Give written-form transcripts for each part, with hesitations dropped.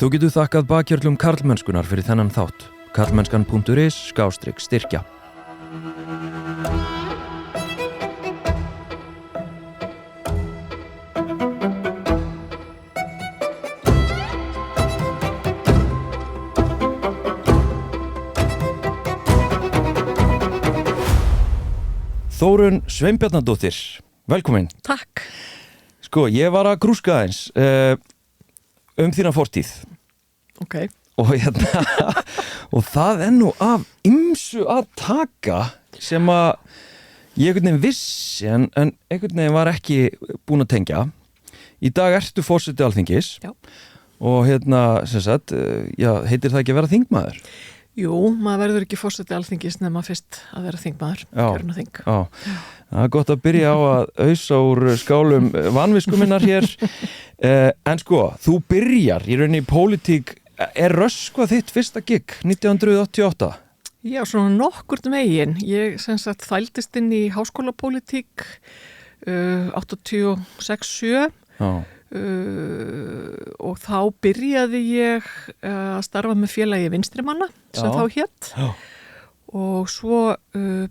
Þú getur þakkað bakhjörlum karlmennskunar fyrir þennan þátt. karlmennskan.is/styrkja. Þórunn Sveinbjarnardóttir, velkomin. Takk. Sko, ég var að grúska aðeins þína fortíð. Ok. Og og það nú af ýmsu að taka sem að ég einhvern veginn vissi en einhvern veginn var ekki búin að tengja. Í dag ertu forseti Alþingis. Já. Og sem sagt, heitir það ekki að vera þingmaður? Jú, maður verður ekki forseti Alþingis nema fyrst að vera þingmaður, kjörna þing. Já, það gott að byrja á að ausa úr skálum vanviskuminnar hér. En sko, þú byrjar í rauninni í pólitík. Röskva þitt fyrsta gig 1988? Já, svona nokkurt megin. Ég sem sagt þældist inn í háskólapólitík 86-7. Já. Og þá byrjaði ég að starfa með félagi vinstrimanna sem þá hét. Já. Og svo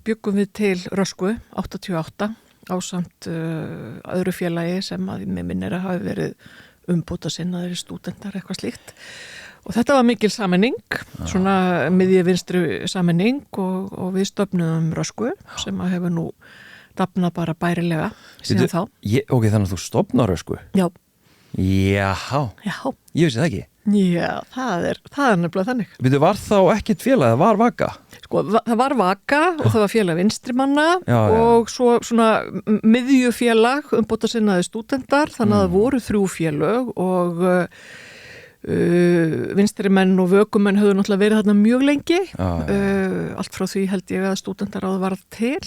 byggum við til Röskvu 88 ásamt öðru félagi sem að með minnir að hafi verið umbúta sinnaðir stúdentar eitthvað slíkt. Og þetta var mikil sammenning, svona miðja vinstri sammenning og við stofnuðum Röskvu sem að hefur nú dafnað bara bærilega síðan þá. Ok, þannig að þú stofnar Röskvu? Já. Já. Ég vissi það ekki. Já, það er nefnilega þannig. Var þá ekkert félag, það var Vaka? Sko, það var Vaka og það var félag vinstrimanna og svo svona miðjufélag umbúta sinnaði stúdentar, þannig að það voru 3 félög og vinstrimenn og vökumenn höfðu náttúrulega verið þarna mjög lengi. Allt frá því held ég að stúdentaráð varð til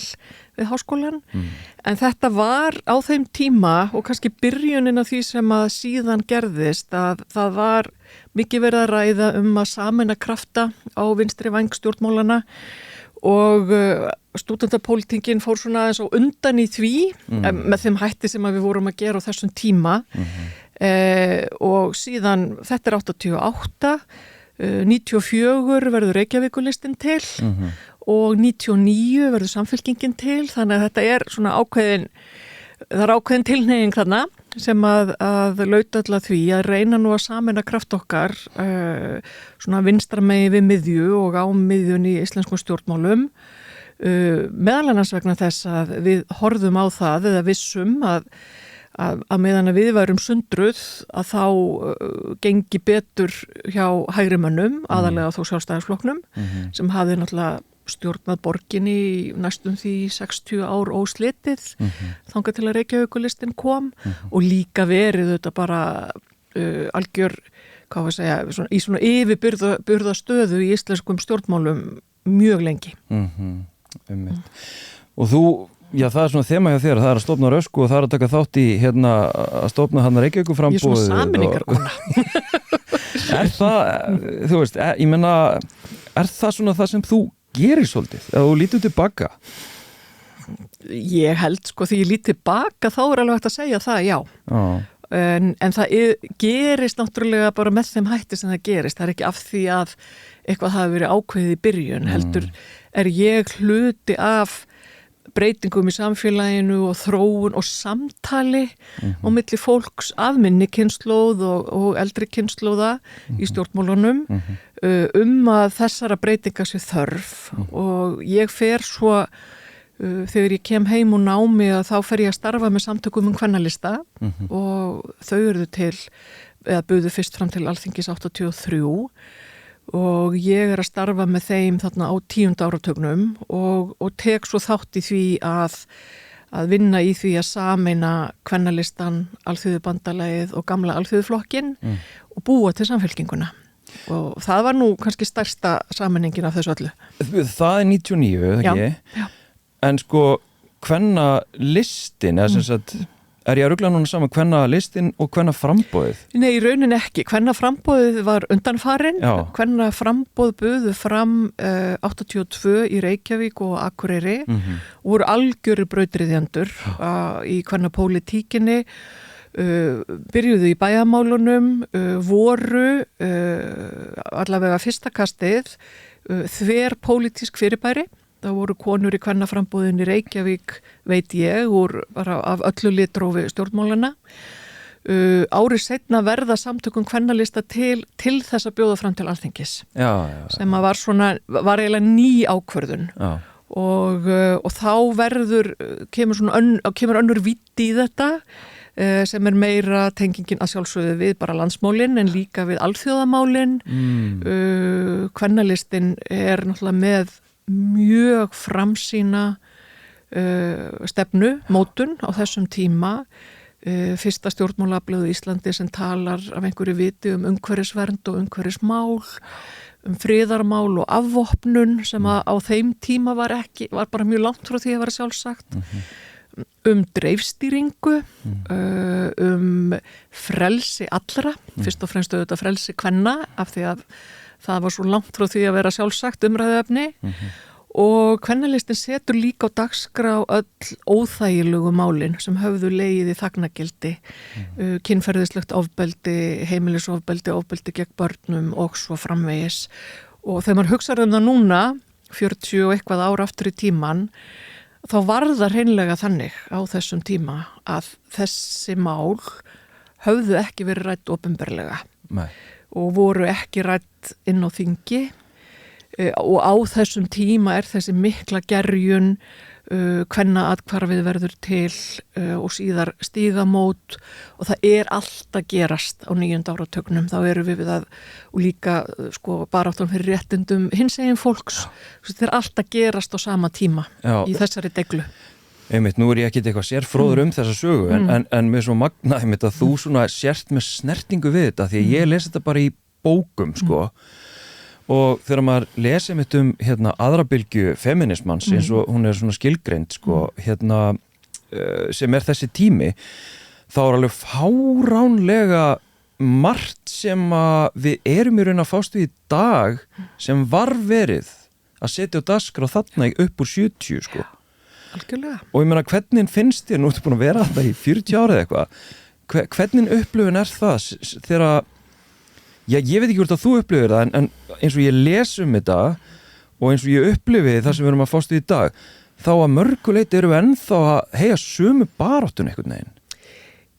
við háskólan. En þetta var á þeim tíma og kannski byrjunin af því sem að síðan gerðist að það var mikið verið að ræða að sameina krafta á vinstri væng stjórnmálana og stúdentapólitíkin fór svona eins og undan í því með þeim hætti sem að við vorum að gera á þessum tíma. Og síðan, þetta er 88, 94 verður Reykjavíkurlistinn til og 99 verður Samfylkingin til, þannig að þetta er svona ákveðin tilhneiging þarna sem að lauta alltaf því að reyna nú að sameina kraft okkar svona vinstra megin við miðju og á miðjun í íslenskum stjórnmálum meðal annars vegna þess að við horfðum á það eða vissum að meðan að við værum sundruð að þá gengi betur hjá hægrimönnum, aðalega þó Sjálfstæðisflokknum sem hafði náttúrulega stjórnað borginni í næstum því 60 ár óslitið þangað til að Reykjavíkurlistinn kom og líka verið þetta bara algjör, hvað var að segja, í svona yfirburðastöðu í íslenskum stjórnmálum mjög lengi. Og þú Já, það svona þema hjá þér, það að stofna Röskvu og það að taka þátt í að stofna hann Reykjavíkurframboðið. Ég er svona sameiningarkona. Það, þú veist, ég meina, það svona það sem þú gerir svolítið, ef þú lítur tilbaka? Ég held, sko, því ég lít tilbaka þá alveg hægt að segja það, já. En það gerist náttúrulega bara með þeim hætti sem það gerist. Það er ekki af því að eitthvað hafi verið ákveðið í byrjun, heldur ég hluti af breytingum í samfélaginu og þróun og samtali og milli fólks af minni kynslóð og eldri kynslóða í stjórnmálunum að þessara breytinga sé þörf og ég fer svo þegar ég kem heim og námi að þá fer ég að starfa með samtökum kvennalista og þau eru til eða buðu fyrst fram til Alþingis 83 og ég er að starfa með þeim þarna á 10. áratugnum og tek svo þátt í því að vinna í því að sameina kvennalistan, Alþýðubandalagið og gamla Alþýðuflokkinn og búa til Samfylkinguna. Og það var nú kannski stærsta sameiningin af þessu öllu. Það er 99, ekki? Já. En sko, kvennalistin, eða sem sagt, er ég að rugla núna saman kvennalistin og kvennaframboðið? Nei, í rauninni ekki. Kvennaframboðið var undanfarin. Kvennaframboð buðu fram 82 í Reykjavík og Akureyri og voru algjörir brautryðjendur í kvennapólitíkinni. byrjuðu í bæjarmálunum, voru allavega fyrsta kastið þver pólitísk fyrirbæri. Það voru konur í kvennaframbúðinni Reykjavík, veit ég, úr bara af öllu litrófi stjórnmálana. Árið seinna verða samtökum kvennalista til þess að bjóða fram til Alþingis. Sem að var eiginlega ný ákvörðun. Og þá kemur önnur vídd í þetta, sem meira tengingin að sjálfsögðu við bara landsmálin en líka við alþjóðamálin. Kvennalistin náttúrulega með mjög framsýna stefnu, mótun á þessum tíma. Fyrsta stjórnmálablöð í Íslandi sem talar af einhverju viti umhverfisvernd og umhverfismál, friðarmál og afvopnun sem að á þeim tíma var bara mjög langt frá því að vera sjálfsagt. Dreifstýringu, frelsi allra, fyrst og fremst auðvitað frelsi kvenna af því að það var svo langt frá því að vera sjálfsagt umræðuefni og kvennalistin setur líka á dagskrá öll óþægilegu málin sem höfðu legið í þagnagildi, kynferðislegt ofbeldi, heimilisofbeldi, ofbeldi gegn börnum og svo framvegis. Og þegar maður hugsar það núna, 40 og eitthvað ára aftur í tíman, þá var það hreinlega þannig á þessum tíma að þessi mál höfðu ekki verið rædd opinberlega og voru ekki rædd inn á þingi og á þessum tíma þessi mikla gerjun, kvennaathvarfið verður til og síðar stígamót og það allt að gerast á 9. áratugnum. Þá erum við það og líka baráttan fyrir réttindum hinsegin fólks. Það allt að gerast á sama tíma í þessari deglu. Einmitt, nú ég ekkert eitthvað sérfróður þessa sögu en mér svo magnaði einmitt að þú svona sért með snertingu við þetta því að ég lesi þetta bara í bókum og þegar maður lesi mitt aðra bylgju feminismans eins og hún svona skilgreind sem þessi tími þá alveg fáránlega margt sem að við erum í raun að fást við í dag sem var verið að setja á dagskrá þarna upp úr 70 Algjörlega. Og ég meina hvernig finnst þér, nú ertu búin að vera alltaf í 40 ára eða eitthvað, hvernig upplifun það þegar ég veit ekki hvort að þú upplifir það en eins og ég les þetta og eins og ég upplifi það sem við erum að fást við í dag þá að mörguleiti erum við ennþá að heyja sömu baráttun einhvern veginn.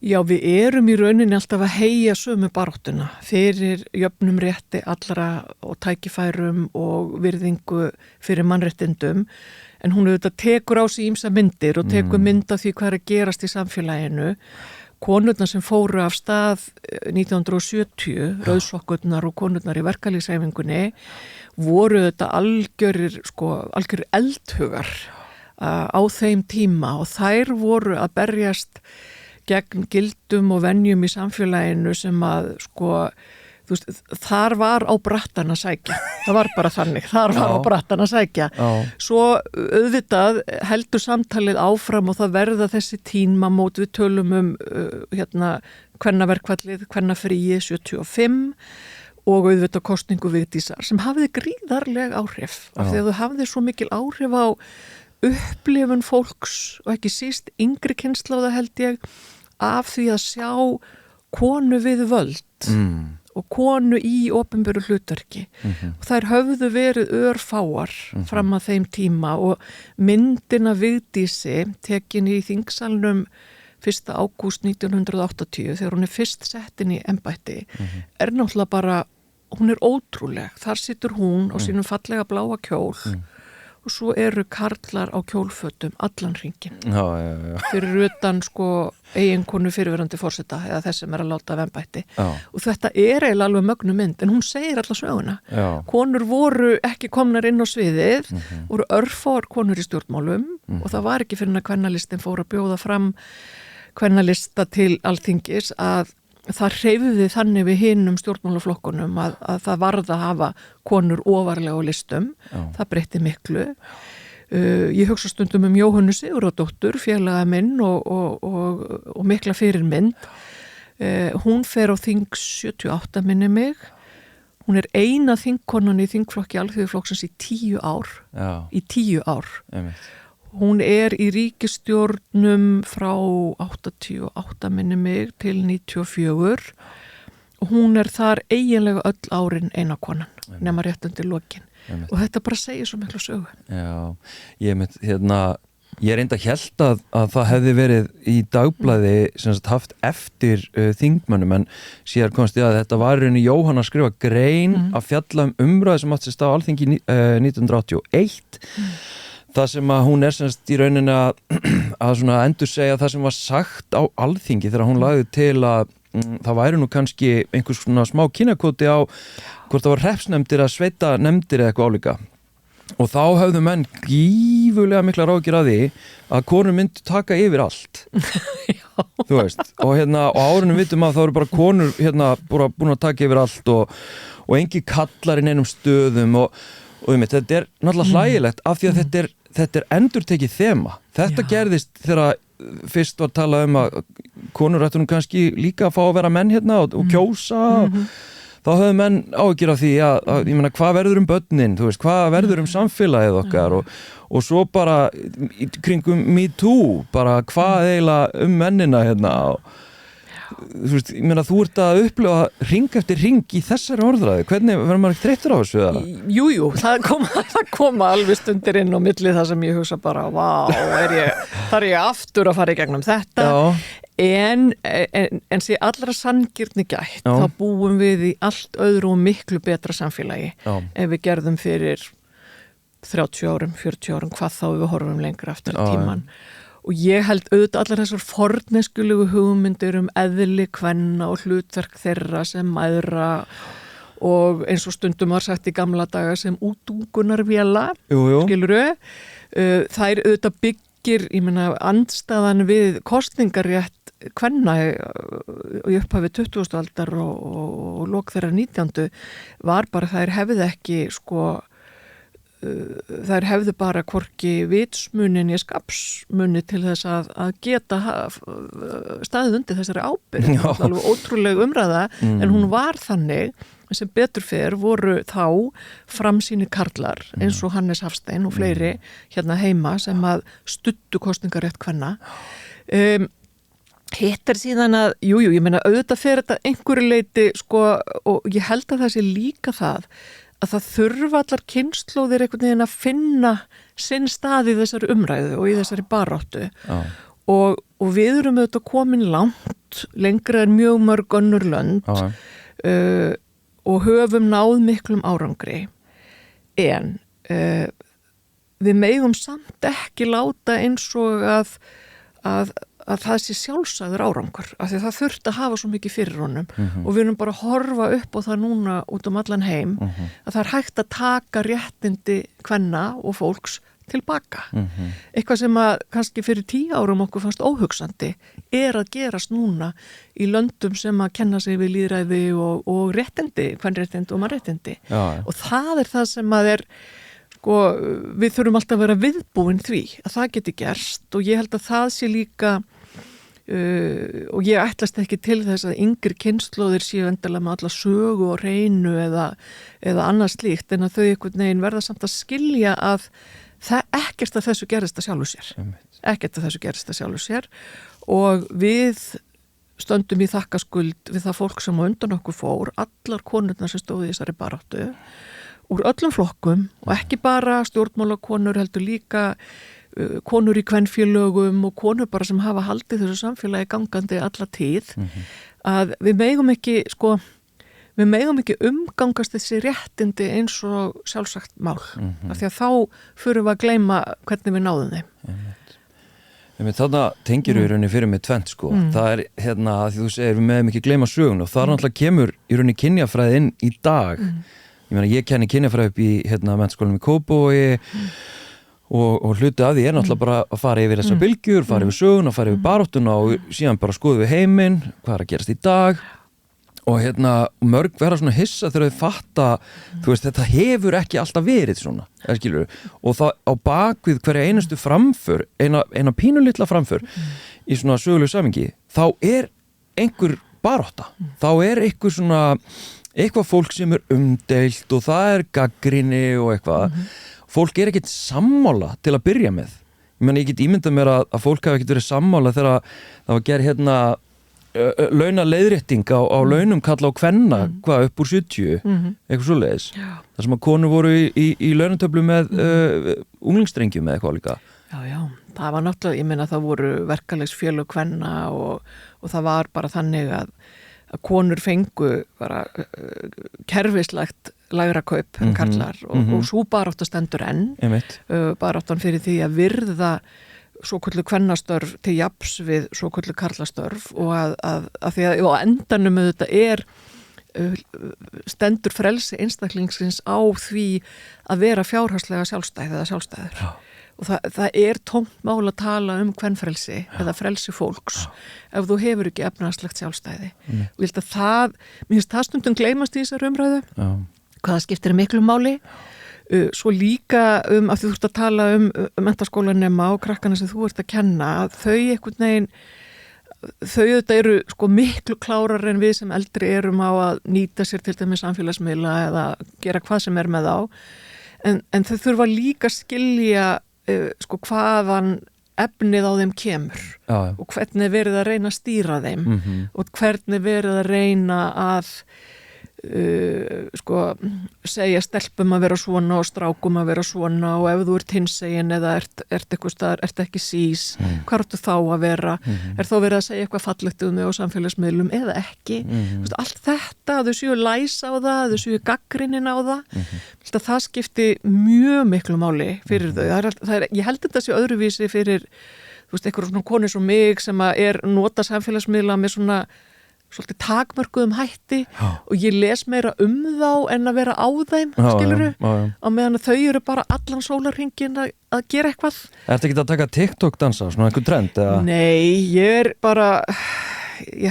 Já, við erum í rauninni alltaf að heyja sömu baráttuna fyrir jöfnum rétti allra og tækifærum og virðingu fyrir mannréttindum en hún auðvitað tekur á sig ýmsa myndir og tekur mynd af því hvað að gerast í samfélaginu. Konurnar sem fóru af stað 1970, rauðsokkurnar og konurnar í verkalýðshreyfingunni voru þetta algjörir eldhugar á þeim tíma og þær voru að berjast gegn gildum og venjum í samfélaginu sem að þar var á brattan að sækja. Það var bara þannig, þar var á brattan að sækja. Svo auðvitað heldur samtalið áfram og það verða þessi tímamót við tölum kvennaverkfallið, kvennafríi 75 og auðvitað kosningu Vigdísar sem hafiði gríðarleg áhrif af því að þú hafði svo mikil áhrif á upplifun fólks og ekki síst yngri kynslóða held ég af því að sjá konu við völd og konu í opinberu hlutverki og þær höfðu verið örfáar fram að þeim tíma og myndina Vigdísi tekin í þingsalnum 1. ágúst 1980 þegar hún fyrst sett inn í embætti náttúrulega bara, hún ótrúleg. Þar situr hún á sínum fallega bláa kjól og svo eru karlar á kjólfötum allan hringinn. Fyrir utan eiginkonu fyrirverandi forseta eða þess sem að láta af embætti. Og þetta eiginlega alveg mögnu mynd en hún segir alla söguna. Konur voru ekki komnar inn á sviðið, voru örfáar konur í stjórnmálum og það var ekki fyrir að kvennalistin fór að bjóða fram kvennalista til Alþingis að það hreyfði þannig við hinum stjórnmálaflokkunum að það varð að hafa konur ofarlega á listum. Það breytti miklu. Ég hugsa stundum Jóhönnu Sigurðardóttur, félaga minn og mikla fyrirmynd. Hún fer á þing 78 minni mig. Hún eina þingkonan í þingflokki Alþýðuflokksins í 10 ár. Í 10 ár. hún í ríkisstjórnum frá 88 minni mig til 94 og hún þar eiginlega öll árin eina konan nema rétt undir lokin og þetta bara segir svo miklu sögu. Já, ég reynda hélt að það hefði verið í dagblaði sem sagt haft eftir þingmönnum en síðar komst ég að þetta var í rauninni Jóhanna að skrifa grein að fjalla umræðu sem átti sér stað á Alþingi 1981 það sem að hún sem sagt í rauninni að svona endursegja það sem var sagt á Alþingi þegar hún lagði til að það væri nú kannski einhvers svona smá kynjakvóti á hvort það var hreppsnefndir eða sveitanemndir eða eitthvað álíka og þá höfðu menn gífurlega mikla áhyggjur að því að konur myndu taka yfir allt þú veist og og árunum vitum að það eru bara konur bara búin að taka yfir allt og engi kallar í neinum stöðum og þetta náttúrulega hlægilegt af því að þetta endurtekið þema þetta gerðist þegar fyrst var talað að konur ættu nú kannski líka að fá að vera menn og kjósa þá höfðu menn áhyggjur af því að ég meina hvað verður börnin, þú veist, hvað verður samfélagið okkar og svo bara kringum Me Too, bara hvað eiginlega mennina þú veist, ég meina þú ert að upplifa hring eftir hring í þessari orðræðu, hvernig verður maður ekki þreyttur á þessu eða? Jú, það koma alveg stundir inn á milli það sem ég hugsa bara, vá, þarf ég aftur að fara í gegnum þetta en sé allra sanngirni gætt þá búum við í allt öðru og miklu betra samfélagi ef við gerðum fyrir 30 árum, 40 árum hvað þá við horfum lengra eftir tíman og ég held auðvitað allar þessar forneskjulegu hugmyndir eðli kvenna og hlutverk þeirra sem mæðra og eins og stundum var sagt í gamla daga sem útungunarvéla skilurðu, þær auðvitað byggir, ég meina andstaðan við kosningarétt kvenna í upphafi 20. aldar og lok þeirra 19. var bara þær hefði ekki þær hefðu bara hvorki vitsmunin í skapsmuni til þess að geta staðið undir þessari ábyrgð alveg ótrúleg umræða en hún var þannig sem betur fer voru þá framsýnir karlar eins og Hannes Hafstein og fleiri heima sem að studdu kosningarétt kvenna hitt síðan að, ég meina auðvitað fer þetta einhverju leiti og ég held að það sé líka það að það þurfa allar kynslóðir einhvern veginn að finna sinn stað í þessari umræðu og í þessari baráttu og við erum auðvitað komin langt lengra en mjög mörg önnur lönd og höfum náð miklum árangri en við megum samt ekki láta eins og að það sé sjálfsagður árangur af því að það þurfti að hafa svo mikið fyrir honum og við erum bara að horfa upp á það núna út allan heim að það hægt að taka réttindi kvenna og fólks tilbaka eitthvað sem að kannski fyrir 10 árum okkur fannst óhugsandi að gerast núna í löndum sem að kenna sig við lýðræði og réttindi, kvenréttindi og mannréttindi og það það sem að við þurfum alltaf að vera viðbúin því að það geti gerst og ég held að það sé líka og ég ætlast ekki til þess að yngri kynslóðir séu endilega með alla sögu og reynu eða annað slíkt en að þau einhvern veginn verða samt að skilja að það ekkert að þessu gerist að sjálfu sér og við stöndum í þakkaskuld við það fólk sem á undan okkur fór allar konurnar sem stóðu í þessari baráttu úr öllum flokkum og ekki bara stjórnmálakonur heldur líka konur í kvenfélögum og konur bara sem hafa haldið þessu samfélagi gangandi alla tíð að við megum ekki umgangast þessi réttindi eins og sjálfsagt mál af því að þá förum við að gleyma hvernig við náðum þeim Þannig tengir við í rauninni fyrir mig tvennt það að þú segir við megum ekki gleyma sögun og það náttúrulega kemur í rauninni kynjafræði inn í dag ég meina ég kenni kynjafræði upp í menntaskólanum í Kópavogi og hluti af því náttúrulega bara að fara yfir þessar bylgjur, fara yfir sögun og fara yfir baráttuna og síðan bara skoðum við heiminn hvað að gerast í dag og mörg vera svona hissa þegar þau fatta þú veist þetta hefur ekki alltaf verið svona og það á bakvið hverja einustu framför eina pínulitla framför í svona sögulegu samhengi þá einhver barátta þá einhver svona eitthvað fólk sem umdeilt og það gagnrýni og eitthvað fólk ekkert sammála til að byrja með ég get ímyndað mér að fólk hafi ekkert verið sammála þegar það var gerð hérna launaleiðrétting á launum kalla og kvenna, hvað, upp úr 70 eitthvað svoleiðis, þar sem að konur voru í launatöflu með unglingstrengjum eða eitthvað líka. Já, það var náttúrulega, ég meina það voru verkalegsfélög kvenna og það var bara þannig að konur fengu bara kerfislegt lægra kaup en karlar og svo baráttan stendur enn, baráttan fyrir því að virða svoköllu kvennastörf til jafns við svoköllu karlastörf og að því að á endanum auðvitað stendur frelsi einstaklingsins á því að vera fjárhagslega sjálfstæð eða sjálfstæður. Já. Og það tómt mál að tala kvenfrelsi eða frelsi fólks ef þú hefur ekki efnahagslegt sjálfstæði. Og ég held að mér finnst það stundum gleymast í þessar umræðu, hvaða skiptir miklu máli. Svo líka að þú ert að tala menntaskólanema og krakkana sem þú ert að kenna, þau einhvern veginn, þau auðvitað eru sko miklu klárar en við sem eldri erum á að nýta sér til dæmis samfélagsmiðla eða gera hvað sem með þá, en þau þurfa líka að skilja sko hvaðan efnið á þeim kemur og hvernig verið að reyna að stýra þeim og hvernig verið að reyna að sko segja stelpum að vera svona og strákum að vera svona og ef þú ert hinsegin eða ert eitthvað staðar, ert ekki sís, hvað ertu þá að vera, þá verið að segja eitthvað fallegt mig á samfélagsmiðlum eða ekki, allt þetta, þau séu læsa á það, þau séu gaggrinin á það skipti mjög miklu máli fyrir þau, ég held þetta sé öðruvísi fyrir, eitthvað svona konur svo mig sem að nota samfélagsmiðla með svona svolítið takmörkuðum hætti og ég les meira þá en að vera á þeim, skilurðu, á meðan þau eru bara allan sólarhringinn að gera eitthvað. Ertu ekki að taka TikTok-dansa, svona einhver trend? Eða? Nei, ég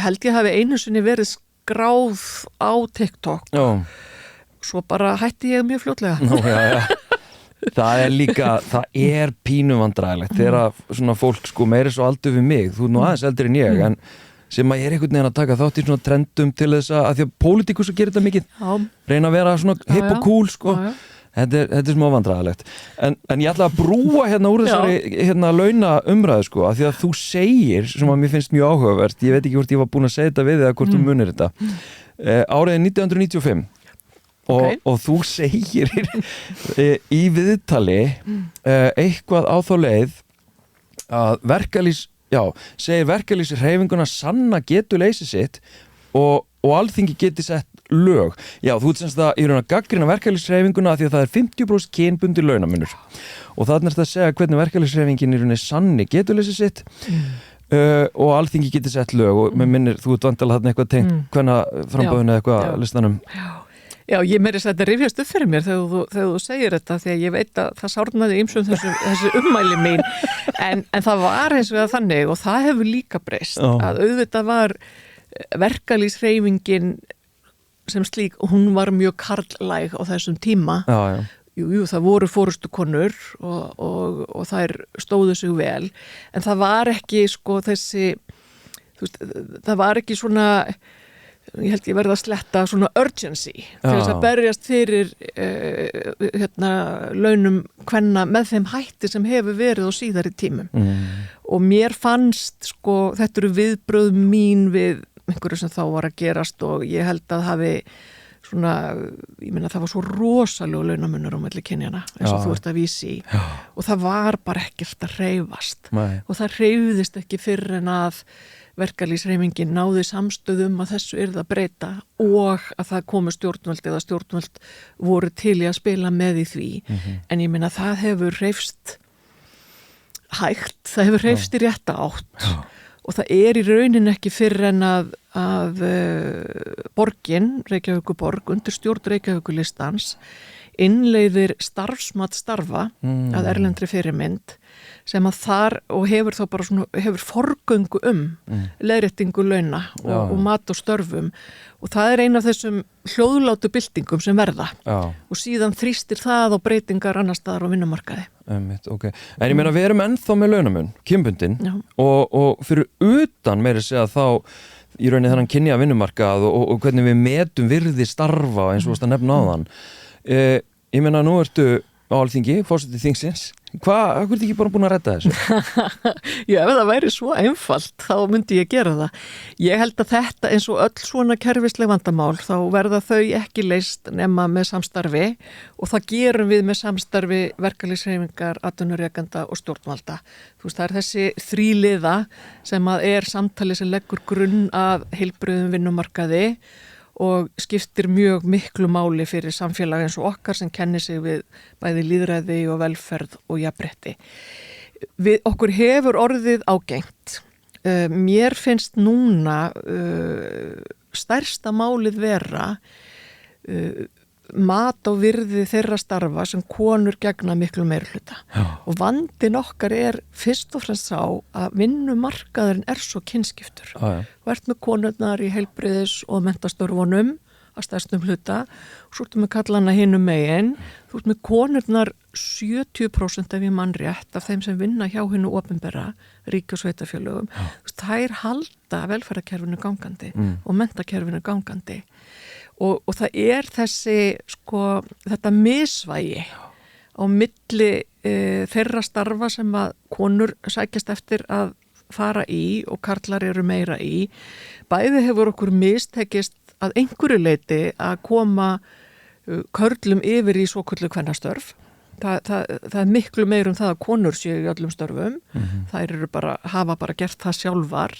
held ég hafi einu sinni verið skráð á TikTok, svo bara hætti ég mjög fljótlega. Það er pínu vandræðilegt þegar svona fólk sko meiri svo aldur við mig, þú nú aðeins eldri en ég, en sem að ég einhvern veginn að taka þátt í svona trendum til þess að því að pólitíkus gerir þetta mikið reyna að vera svona hipp og cool sko. Þetta er smá vandræðilegt en ég ætla að brúa hérna úr þessari launa umræðu sko, að því að þú segir, sem að mér finnst mjög áhugavert, ég veit ekki hvort ég var búin að segja þetta við eða hvort þú munir þetta, árið 1995 og þú segir í viðtali eitthvað á þá leið að segir verkalýðshreyfinguna sanna getuleysi sitt og Alþingi geti sett lög. Já, þú ert semst að í raun að gagnrýna verkalýðshreyfinguna því að það er 50% kynbundinn launamunur og þarna er þetta að segja hvernig verkalýðshreyfingin í raun sanni getuleysi sitt og Alþingi geti sett lög og með minnir, þú ert vandalega þarna eitthvað tengt hvernig frambáðinu eða eitthvað listanum. Já, ég meiri að þetta rifjast upp fyrir mér þegar þú segir þetta því að ég veit að það sárnaði ýmsum þessu ummæli mín en það var eins og það þannig og það hefur líka breyst að auðvitað var verkalýðshreyfingin sem slík, hún var mjög karllæg á þessum tíma. Jú, það voru forystukonur og þær stóðu sig vel en það var ekki sko það var ekki svona ég held ég verði að sletta svona urgency til þess að berjast fyrir launum kvenna með þeim hætti sem hefur verið á síðari tímum og mér fannst sko þetta eru viðbröð mín við einhverju sem þá var að gerast og ég held að hafi svona, ég meina það var svo rosalega launamunur á milli kynjanna eins og þú ert að vísi í og það var bara ekkert að hreyfast og það hreyfðist ekki fyrr en að verkalýðshreyfingin náði samstöðum að þessu yrði að breyta og að það komu stjórnvöld eða stjórnvöld voru til í að spila með í því en ég meina það hefur hreyfst hægt, það hefur hreyfst í rétta átt og það er í raunin ekki fyrr en að borgin, Reykjavíkurborg, undir stjórn Reykjavíkurlistans innleiðir starfsmat starfa að erlendri fyrirmynd sem að þar og hefur þá bara svona, hefur forgöngu leiðréttingu launa og mat og störfum og það er ein af þessum hljóðlátu byltingum sem verða og síðan þrýstir það á breytingar annar staðar á vinnumarkaði. Okay. En ég meina við erum ennþá með launamun, kynbundinn og fyrir utan meira segja þá í rauninni þennan kynja vinnumarkað og hvernig við metum virði starfa eins og að nefna á þann. Ég meina nú ertu á Alþingi, forseti þingsins, Hvað ertu ekki bara búin að redda þessu? Já, ef það væri svo einfalt þá myndi ég gera það. Ég held að þetta eins og öll svona kerfisleg vandamál þá verða þau ekki leyst nema með samstarfi og það gerum við með samstarfi verkalýðshreyfingar, atvinnurekenda og stjórnvalda. Þú veist, það er þessi þríliða sem að er samtali sem leggur grunn að heilbrigðum vinnumarkaði og skiptir mjög miklu máli fyrir samfélag eins og okkar sem kennir sig við bæði lýðræði og velferð og jafnrétti. Okkur hefur orðið ágengt. Mér finnst núna stærsta málið vera mat og virði þeirra starfa sem konur gegna miklu meirihluta. Og vandinn okkar er fyrst og fremst sá að vinnumarkaðurinn er svo kynskiptur. Þú ert með konurnar í heilbrigðis- og menntastörfunum að stærstum hluta og svo ertu með kallana hinum megin. Þú ert með konurnar 70% ef ég mann rétt af þeim sem vinna hjá hinu opinbera, ríki og sveitafélögum. Þær halda velferðarkerfinu gangandi og menntakerfinu gangandi. Og það er þetta misvægi á milli þeirra starfa sem að konur sækjast eftir að fara í og karlar eru meira í. Bæði hefur okkur mistekist að einhverju leiti að koma körlum yfir í svoköllu kvennastörf. Það er miklu meir það að konur séu í öllum störfum. Þær eru hafa bara gert það sjálfar.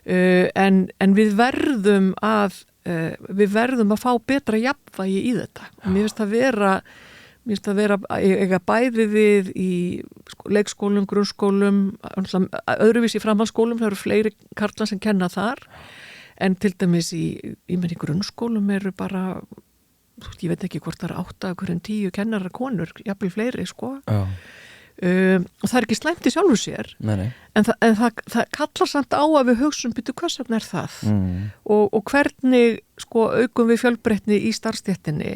En við verðum að fá betra jafnvægi í þetta. Mér finnst það vera eiga bæði við í leikskólum, grunnskólum, öðruvísi í framhaldsskólum, það eru fleiri karlar sem kenna þar, en til dæmis í grunnskólum eru bara, ég veit ekki hvort það eru 8 af hverjum 10 kennarar konur, jafnvel fleiri, og það er ekki slæmt í sjálfu sér. Nei. En það kallar samt á að við hugsum býtu hvers vegna er það og hvernig aukum við fjölbreytni í starfstéttinni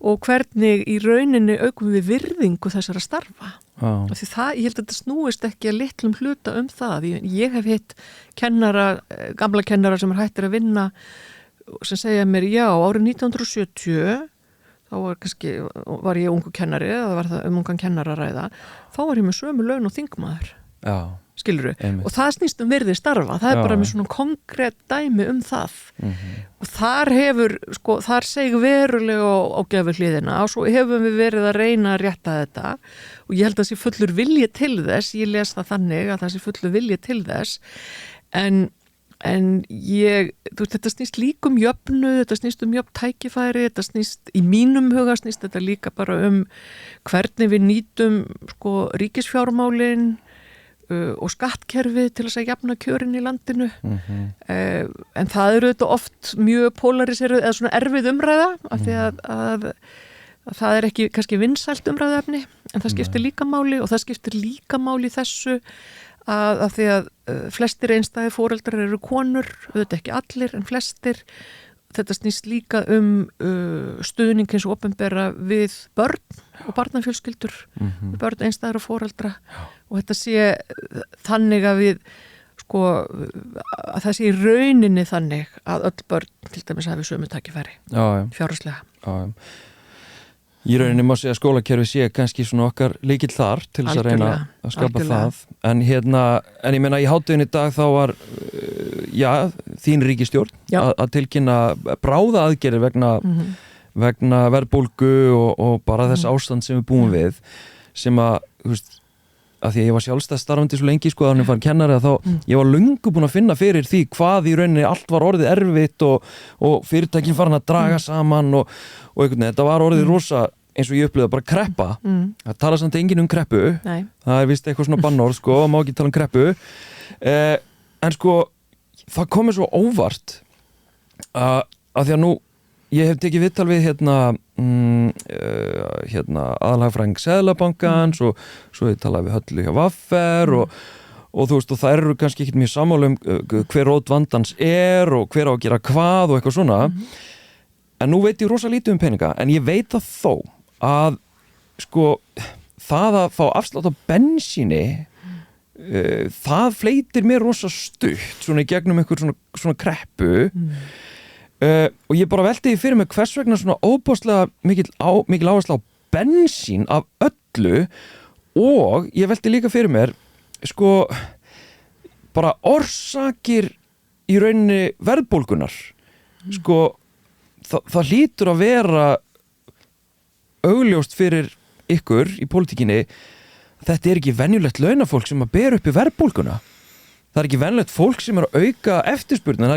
og hvernig í rauninni aukum við virðingu þessara starfa. Því það, ég held að þetta snúist ekki að litlum hluta það. Ég hef hitt gamla kennara sem hættir að vinna sem segja mér, já, árið 1970 þá var ég ungu kennari eða var það ungan kennara að ræða, þá var ég með sömu laun og þingmaður. Skilurðu? Og það snýst virði starfa, það er bara með svona konkrétt dæmi það. Og þar seg verulega á gefi hliðina og svo hefum við verið að reyna að rétta þetta og ég held að það sé fullur vilji til þess, ég les það þannig að það sé fullur vilji til þess, en þetta snýst líka jöfnu, þetta snýst jöfn tækifæri, þetta snýst í mínum huga snýst þetta líka bara hvernig við nýtum ríkisfjármálin og skattkerfið til þess að jafna kjörin í landinu. En það eru þetta oft mjög polariserað eða svona erfið umræða af því að það er ekki kannski vinsælt umræðuefni, en það skiptir líka máli og það skiptir líka máli þessu að því að flestir einstæði foreldrar eru konur, auðvitað ekki allir en flestir. Þetta snýst líka stuðning eins og opinbera við börn og barnafjölskyldur, börn einstæðra foreldra og þetta sé þannig að að það sé í rauninni þannig að öll börn til dæmis hafi sömu tækifæri fjárhagslega. Í rauninni má segja að skólakerfi sé kannski svona okkar lykill þar til þess að reyna að skapa það. En ég meina í hátíðinni í dag þá var þín ríkisstjórn að tilkynna bráða aðgerðir vegna verðbólgu og bara þess ástand sem við búum við, sem að því að ég var sjálfstæð starfandi svo lengi þannig fann kennari að ég var löngu búin að finna fyrir því hvað í rauninni allt var orðið erfitt og fyrirtækin farin að draga saman og einhvern veginn, þetta var orðið rosa eins og ég upplifði bara kreppa. Það tala samt enginn kreppu. Nei. Það er vist eitthvað svona bannorð má ekki tala kreppu. En það komið svo óvart að því að nú ég hef tekið viðtal við aðalhagfræðing Seðlabankans og svo ég talaði við Höllu hjá Vaffer og þú veist, og það eru kannski ekkert mjög sammála hver rót vandans og hver á að gera hvað og eitthvað svona. En nú veit ég rosa lítið peninga, en ég veit það þó að það að fá afslátt á bensíni það fleytir mér rosa stutt svona í gegnum einhver svona kreppu og ég bara velti því fyrir mig hvers vegna svona óbáslega mikil áhersla á bensín af öllu og ég velti líka fyrir mér sko bara orsakir í rauninni verðbólgunar sko það hlýtur að vera augljóst fyrir ykkur í pólitíkinni. Þetta ekki venjulegt launafólk sem að bera upp í verðbólguna. Það ekki venjulegt fólk sem að auka eftirspurn.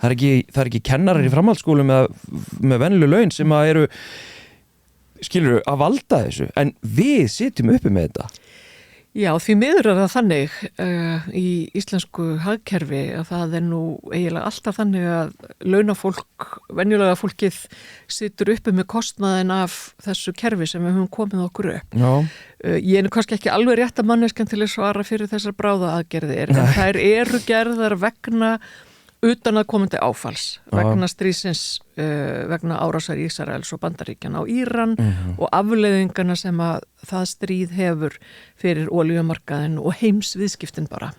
Það ekki kennarar í framhaldsskólum með venjuleg laun sem að eru skilurðu að valda þessu, en við sitjum uppi með þetta. Já, því miður það þannig í íslensku hagkerfi að það nú eiginlega alltaf þannig að launafólk, venjulega fólkið situr uppi með kostnaðin af þessu kerfi sem við höfum komið okkur upp. Já. Ég nú kannski ekki alveg rétt að manneskjan til að svara fyrir þessar bráðaaðgerðir, en þær eru gerðar vegna utan að komandi áfalls, vegna stríðsins, vegna árásar Ísraels og Bandaríkjanna á Íran og afleiðingarna sem að það stríð hefur fyrir olíumarkaðin og heimsviðskiptin bara.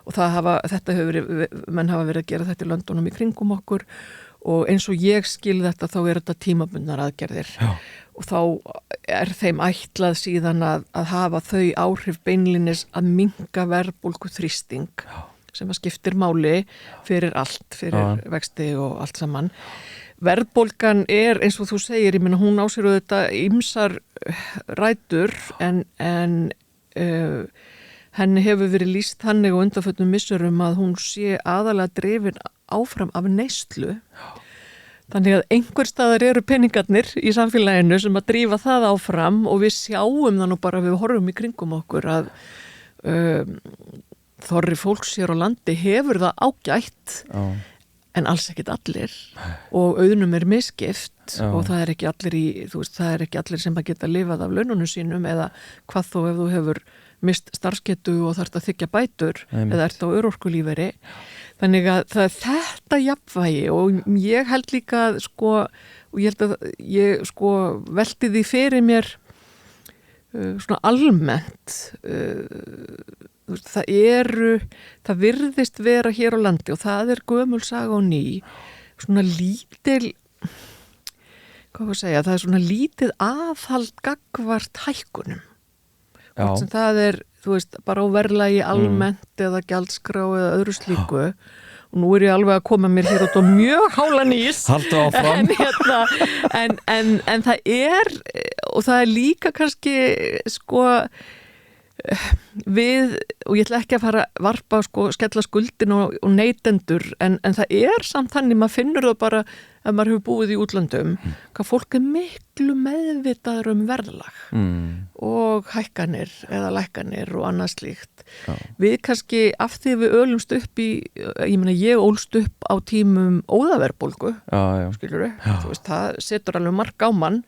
Og þetta menn hafa verið að gera þetta í löndunum í kringum okkur og eins og ég skil þetta þá þetta tímabundnar aðgerðir. Já. Og þá þeim ætlað síðan að hafa þau áhrif beinlinis að minnka verðbólgu þrýsting. Já. Sem að skiptir máli fyrir allt, fyrir vexti og allt saman. Verðbólgan eins og þú segir, ég meina hún á sér auðvitað ýmsar rætur en henni hefur verið lýst þannig og undanförnum missurum að hún sé aðalega drifin áfram af neyslu. Þannig að einhver staðar eru peningarnir í samfélaginu sem að drífa það áfram og við sjáum það nú bara við horfum í kringum okkur að þorri fólks hér á landi hefur það ágætt en alls ekkit allir og auðnum misskipt og það ekki allir það ekki allir sem að geta lifað af laununum sínum eða hvað þó ef þú hefur mist starfsgetu og þarft að þiggja bætur eða ert á örorkulífeyri. Þannig að það þetta jafnvægi og ég held líka og ég held að ég velti því fyrir mér svona almennt það virðist vera hér á landi og það gömul saga og ný svona lítil það svona lítið aðhald gagnvart hækkunum sem það bara á verðlagi almennt eða gjaldskrá eða öðru slíku og nú ég alveg að koma mér hér út á mjög hálan ís haltu áfram en það og það líka kannski við, og ég ætla ekki að fara að varpa skella skuldin og neytendur en það samt þannig, maður finnur það bara ef maður hefur búið í útlöndum hvað fólk miklu meðvitaður verðlag og hækkanir eða lækkanir og annað slíkt. Við kannski af því við ölumst upp ég ólst upp á tímum óðaverðbólgu skilurðu, það setur alveg mark á mann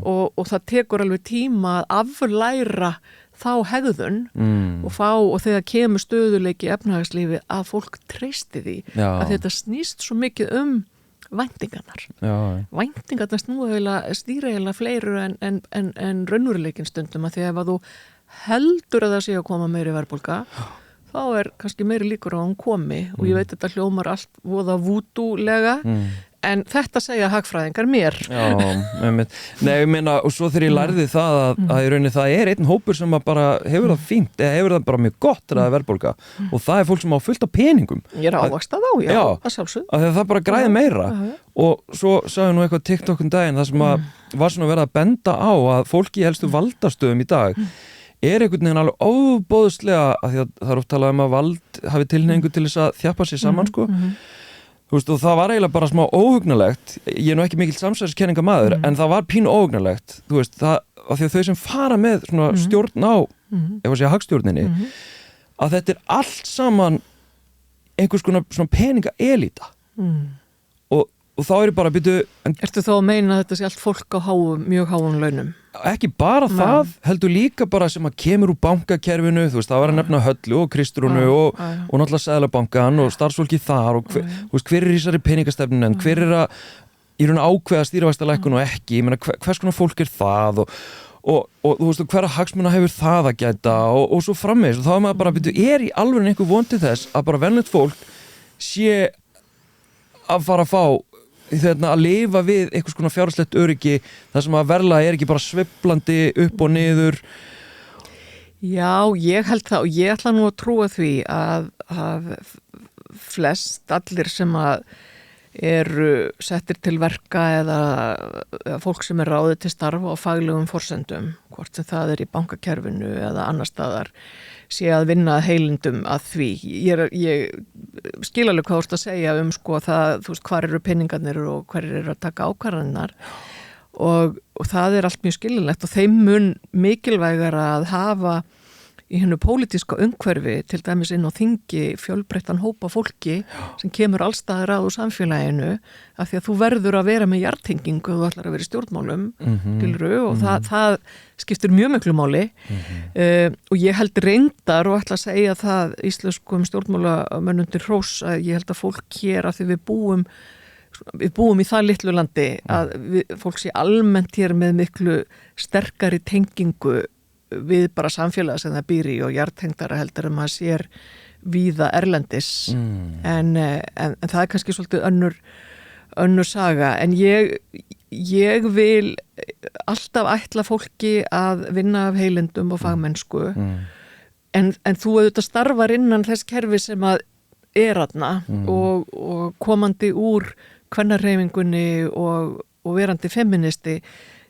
og það tekur alveg tíma að aflæra þá hegðun og þegar kemur stöðuleiki í efnahagslífi að fólk treysti því að þetta snýst svo mikið væntingarnar. Væntingarnar stýra eiginlega fleiru en raunveruleikin stundum að því ef að þú heldur að það sé að koma meiri verðbólga þá kannski meiri líkur á að hún komi og ég veit þetta hljómar allt voða vúdúlega en þetta segja hagfræðingar mér. Já, nei, ég meina, og svo þegar ég lærði það að í rauninni það einn hópur sem bara hefur það fínt, eða hefur það bara mjög gott þegar það verðbólga og það fólk sem á fullt af peningum. Ég ávakstað á, já, að sjálfsögðu. Að það bara græði meira og svo sagði nú eitthvað TikTok daginn það sem að var svona verið að benda á að fólki í helstu valdastöðum í dag einhvern veginn alveg óboðslega að því að það oft talað að vald hafi tilhneigingu til þess að þjappa sér saman Þú veist, og það var eiginlega bara smá óhugnalegt, ég nú ekki mikill samsæriskenninga en það var pínu óhugnalegt, þú veist, það, af því að þau sem fara með svona stjórn á, ef að segja hagstjórninni, að þetta allt saman einhvers konar svona peningaelíta og þá bara Ertu þá að meina að þetta sé allt fólk á mjög háum launum? Ekki bara það, heldur líka bara sem að kemur úr bankakerfinu, þú veist, það var að nefna Höllu og Kristrúnu og náttúrulega Seðlabankan og starfsfólki þar og hver í þessari peningastefnun hver að í raun ákveða stýrivaxtalækkun og ekki, ég meina hvers konar fólk það og þú veist, hverra hagsmuna hefur það að gæta og svo framvegis og þá maður bara í alveg einhver von til þess að bara venlegt fólk sé að fara að fá að lifa við einhvers konar fjárhagslegt öryggi þar sem að verðlag ekki bara sveiflandi upp og niður. Já, ég held það og ég ætla nú að trúa því að flest allir sem að eru settir til verka eða fólk sem ráðið til starfa á faglegum forsendum, hvort sem það í bankakerfinu eða annar staðar, sé að vinna heilindum að því. Ég skil alveg hvað þú ert að segja sko það, þú veist, hvar eru peningarnir og hver eru að taka ákvarðanirnar og það allt mjög skiljanlegt og þeim mun mikilvægara að hafa í hennu pólitíska umhverfi til dæmis inn á þingi fjölbreyttan hópa fólki sem kemur allstaðar að úr samfélaginu af því að þú verður að vera með jarðtengingu og þú ætlar að vera í stjórnmálum og það skiptir mjög miklu máli og ég held reyndar og ætla að segja það íslenskum stjórnmálamönnum til hrós að ég held að fólk hér að því við búum í það litlu landi að fólk sé almennt hér með miklu sterkari tengingu við bara samfélag sem það býr í og jarðtengdara heldur maður sér víða erlendis en það kannski svolítið önnur saga en ég vil alltaf ætla fólki að vinna af heilindum og fagmennsku en þú auðvitað starfar innan þess kerfi sem að þarna og komandi úr kvennarhreyfingunni og verandi feministi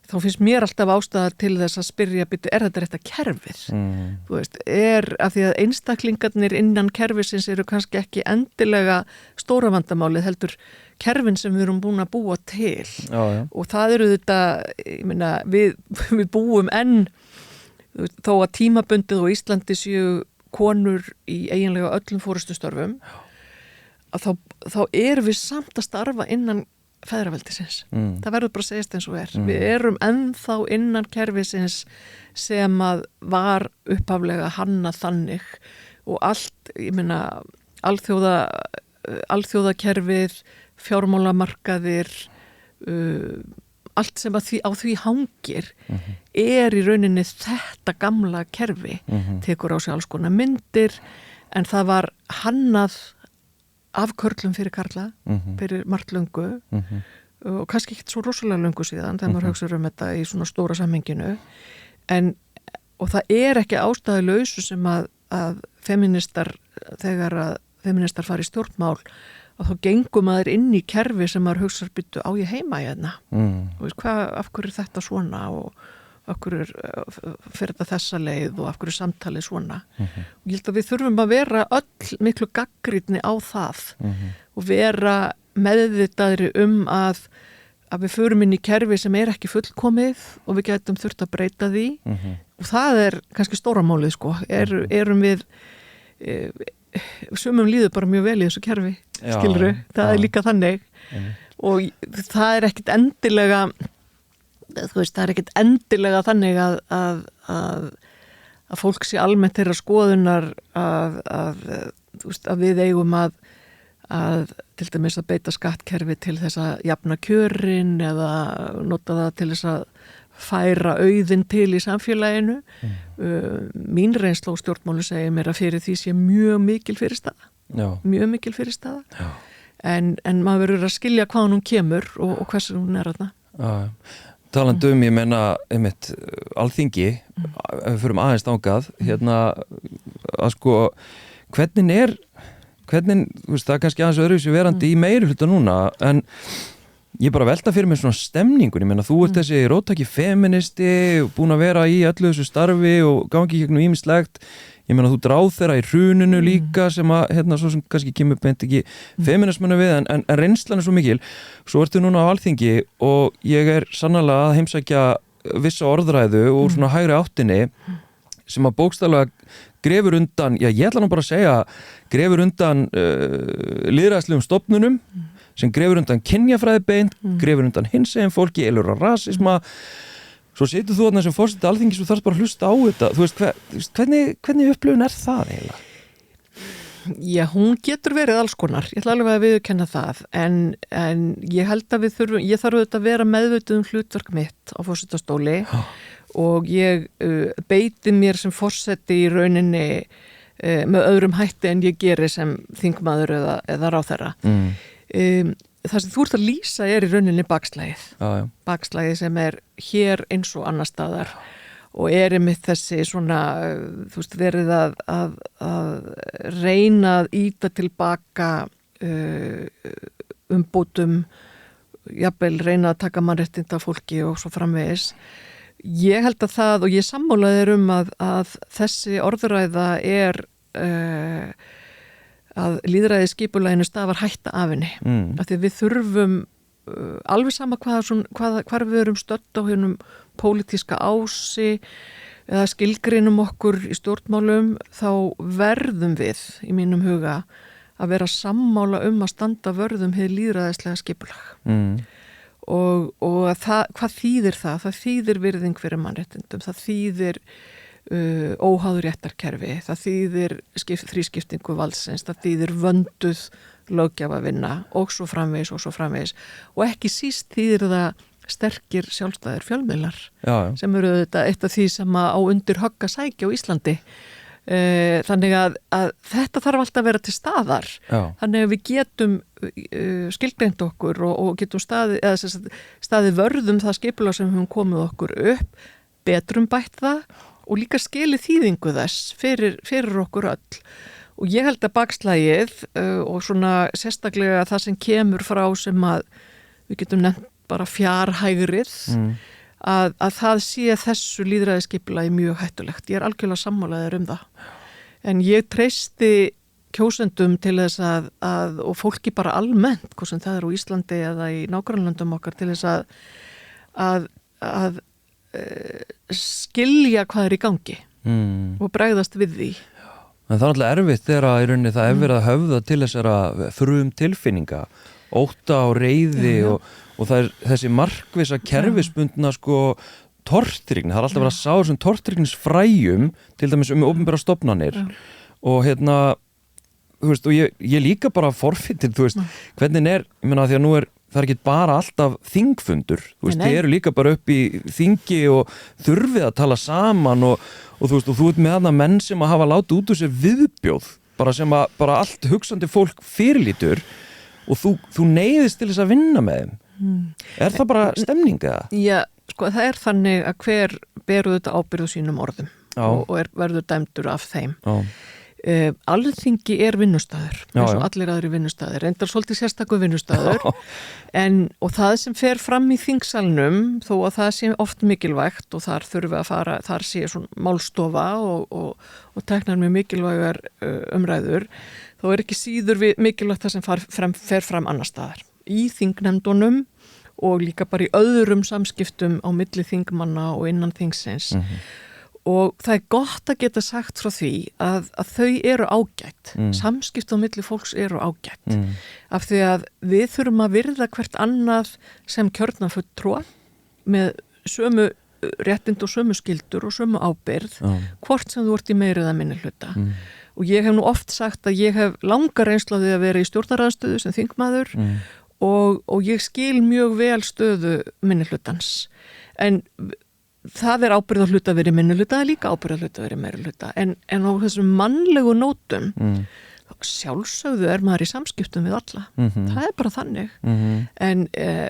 þá finnst mér alltaf ástæða til þess að spyrja þetta rétta kerfið? Þú veist, af því að einstaklingarnir innan kerfisins eru kannski ekki endilega stóra vandamálið heldur kerfin sem við erum búin að búa til og það eru þetta, ég meina, við búum enn þó að tímabundið á Íslandi séu konur í eiginlega öllum forystustörfum að þá erum við samt að starfa innan feðraveldisins. Það verður bara að segjast eins og Við erum ennþá innan kerfisins sem að var upphaflega hannað þannig og allt, ég meina, alþjóðakerfið, fjármálamarkaðir, allt sem á því hangir í rauninni þetta gamla kerfi, tekur á sig alls konar myndir, en það var hannað af körlum fyrir karla, fyrir margt löngu og kannski ekki svo rosalega löngu síðan þegar maður hugsar þetta í svona stóra samhenginu og það ekki ástæðulausu sem að feministar þegar að feministar fara í stjórnmál að þá gengum maður inn í kerfi sem maður hugsar byttu á ég heima í hérna og veist af hverju þetta svona og af hverju fyrir þetta þessa leið og af hverju samtalið svona og ég held að við þurfum að vera öll miklu gaggrýtni á það og vera meðvitaðri að við förum inn í kerfi sem ekki fullkomið og við getum þurft að breyta því og það kannski stóra málið sko, erum við sumum líður bara mjög vel í þessu kerfi skilurðu, það líka þannig og það ekkit endilega þú veist, það ekkit endilega þannig að fólk sé almennt þeirra skoðunar þú veist, að við eigum að til dæmis að beita skattkerfi til þess að jafna kjörin eða nota það til þess að færa auðinn til í samfélaginu. Mín reynsla og stjórnmáli segir mér að fyrir því sé mjög mikil fyrirstaða. Mjög mikil fyrirstaða. En maður verður að skilja hvað hún kemur og hversu hún þarna. Talandi ég menna einmitt Alþingi, ef við förum aðeins þangað, að sko, hvernig, þú veist, það kannski aðeins öðruvísi verandi í meirihluta núna, en ég bara velta fyrir mig svona stemningun, ég menna þú ert þessi róttæki feministi, búin að vera í öllu þessu starfi og gangi gegnum ýmislegt, ég menna þú dráð þeirra í hruninu líka sem að, svo sem kannski kemur beint ekki feminismanu við, en reynslan svo mikil. Svo ertu núna á Alþingi og ég sannarlega að heimsækja vissa orðræðu og svona hægri áttinni sem að bókstaflega grefur undan, ég ætla nú bara að segja, grefur undan lýðræðislegum stofnunum, sem grefur undan kynjafræðibeint, grefur undan hinsegin fólki, elur að rasisma. Svo setur þú þarna sem forseti Alþingis og þarfst bara að hlusta á þetta. Þú veist, hvernig upplifun það eiginlega? Já, hún getur verið alls konar. Ég ætla alveg að viðurkenna það. En ég held að ég þarf auðvitað að vera meðvituð hlutverk mitt á forsetastóli og ég beiti mér sem forseti í rauninni með öðrum hætti en ég geri sem þingmaður eða ráðherra. Það sem þú ert að lýsa í rauninni bakslægið. Bakslægið sem hér eins og annar staðar og einmitt þessi svona, þú veist, verið að reyna að ýta tilbaka umbótum, jafnvel reyna að taka mannréttinda fólki og svo framvegis. Ég held að það, og ég sammálaði að þessi orðræða að lýðræði skipulaginu stafar hætta af henni. Af því við þurfum alveg sama hvar við erum stödd á hennum pólitíska ási eða skilgreinum okkur í stjórnmálum, þá verðum við í mínum huga að vera sammála að standa vörðum hið lýðræðislega skipulag. Og hvað þýðir það? Það þýðir virðing fyrir mannréttindum, það þýðir óháður réttarkerfi, það þýðir þrískiptingu valdsins, það þýðir vönduð löggjafavinna og svo framvegis og ekki síst þýðir það sterkir sjálfstæðir fjölmiðlar sem eru þetta eitt af því sem á undir högg að sækja á Íslandi. Þannig að þetta þarf alltaf að vera til staðar. Þannig að við getum skilgreint okkur og getum staðið vörðum það skipulag sem höfum komið okkur upp, betrum bætt það og líka skilið þýðingu þess fyrir okkur öll. Og ég held að bakslagið og svona sérstaklega það sem kemur frá sem að við getum nefnt bara fjarhægrið, að það sé þessu lýðræðisskipulagi mjög hættulegt. Ég algjörlega sammálaður það. En ég treysti kjósendum til þess og fólki bara almennt, hvort sem það á Íslandi eða í nágrannlöndum okkar, til þess að skilja hvað í gangi og bregðast við því. En það náttúrulega erfitt þegar í rauninni það verið að höfða til þessara frum tilfinninga, ótta og reiði og það þessi markvissa kerfisbundna tortryggni, það alltaf verið að sá þessum tortrygnisfræjum til dæmis opinbera stofnanir og þú veist, og ég líka bara forfittir, þú veist, hvernig ég meina því að nú það ekki bara alltaf þingfundur, þú veist, þið eru líka bara upp í þingi og þurfið að tala saman og þú veist, og þú ert með þarna menn sem að hafa látið út úr sér viðbjóð, bara sem að bara allt hugsandi fólk fyrirlítur og þú neyðist til þess að vinna með þeim. Það bara stemning eða? Já, sko, það þannig að hver beru þetta ábyrðu sínum orðum og verður dæmdur af þeim. Alþingi vinnustaður, eins og allir aðri vinnustaður, reyndar svolítið sérstakur vinnustaður, og það sem fer fram í þingsalnum, þó að það sé oft mikilvægt og þar þurfi að fara, þar sé svona málstofa og teknar með mikilvægar umræður, þá ekki síður mikilvægt það sem fer fram annar staðar. Í þingnefndunum og líka bara í öðrum samskiptum á milli þingmanna og innan þingsins. Og það gott að geta sagt frá því að þau eru ágætt. Samskipti á milli fólks eru ágætt. Af því að við þurfum að virða hvert annað sem kjörna fulltrúa með sömu réttind og sömu skyldur og sömu ábyrgð, hvort sem þú ert í meiri eða minni hluta. Og ég hef nú oft sagt að ég hef langa reynslu af því að vera í stjórnaraðstöðu sem þingmaður og ég skil mjög vel stöðu minni hlutans. En það ábyrgð að hluta verið minni hluta, það líka ábyrgð að hluta verið meiri hluta. En á þessum mannlegu nótum, sjálfsögðu maður í samskiptum við alla. Það bara þannig.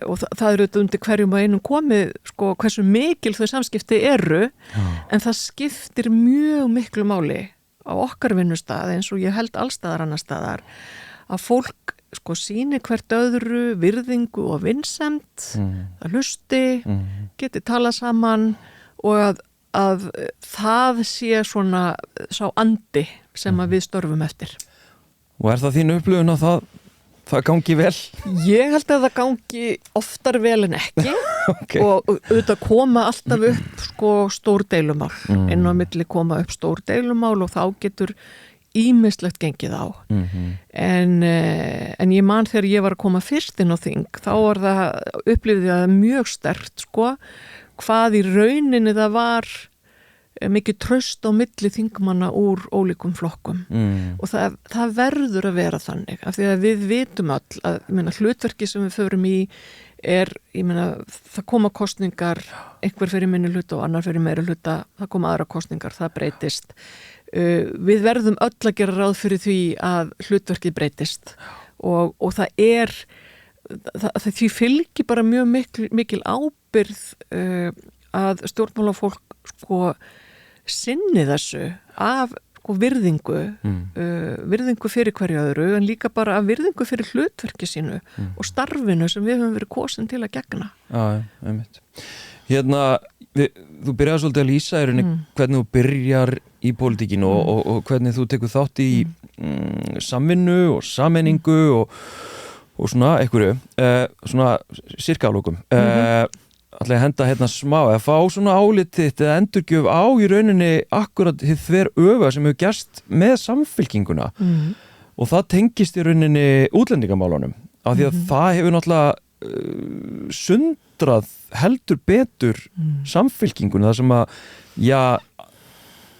Og það auðvitað undir hverjum og einum komið, hversu mikil þau samskipti eru, en það skiptir mjög miklu máli á okkar vinnustað, eins og ég held allstaðar annar staðar, að fólk sýni hvert öðru virðingu og vinsemd, að hlusti, geti tala saman og að það sé svona sá andi sem að við störfum eftir. Og það þín upplifun að það gangi vel? Ég held að það gangi oftar vel en ekki og auðvitað koma alltaf upp stór deilumál, inn á milli koma upp stór deilumál og þá getur ýmislegt gengið á. En ég man þegar ég var að koma fyrst inn á þing, þá var upplifði það mjög sterkt, hvað í rauninni það var mikið traust á milli þingmanna úr ólíkum flokkum. Og það verður að vera þannig, af því að við vitum öll að hlutverki sem við förum í það koma kosningar, einhver fyrir minni hluta og annar fyrir meiri hluta, það koma aðra kosningar, það breytist. Við verðum öll að gera ráð fyrir því að hlutverkið breytist og það því fylgir bara mjög mikil ábyrgð að stjórnmálafólk sko sinni þessu af sko virðingu virðingu fyrir hverju öðru en líka bara af virðingu fyrir hlutverki sínu og starfinu sem við höfum verið kosin til að gegna. Já, einmitt. Hérna, þú byrjaði svolítið að lýsa í rauninni hvernig þú byrjar í pólitíkinu og hvernig þú tekur þátt í samvinnu og sameiningu og svona einhverju, svona sirkálókum. Ætla að henda hérna smá að fá svona álitið eða endurgjöf á í rauninni akkurat þið þver öfa sem hefur gerst með samfylkinguna og það tengist í rauninni útlendingamálunum af því að það hefur náttúrulega sundrað heldur betur samfylkinguna það sem að, já,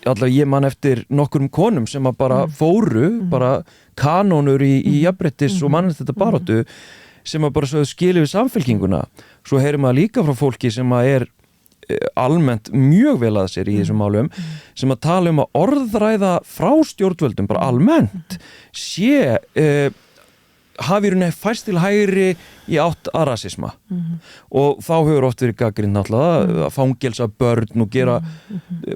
allavega ég man eftir nokkurum konum sem að bara fóru, bara kanónur í jafnréttis og mannréttinda baráttu sem að bara svo skilja við samfylkinguna. Svo heyrir maður líka frá fólki sem að almennt mjög vel að sér í þessum málum sem að tala um að orðræða frá stjórnvöldum bara almennt sé hafi í rauninni færst til hægri í átt að rasisma og þá hefur oft verið gagnrýnt náttúrulega að fangelsa börn og gera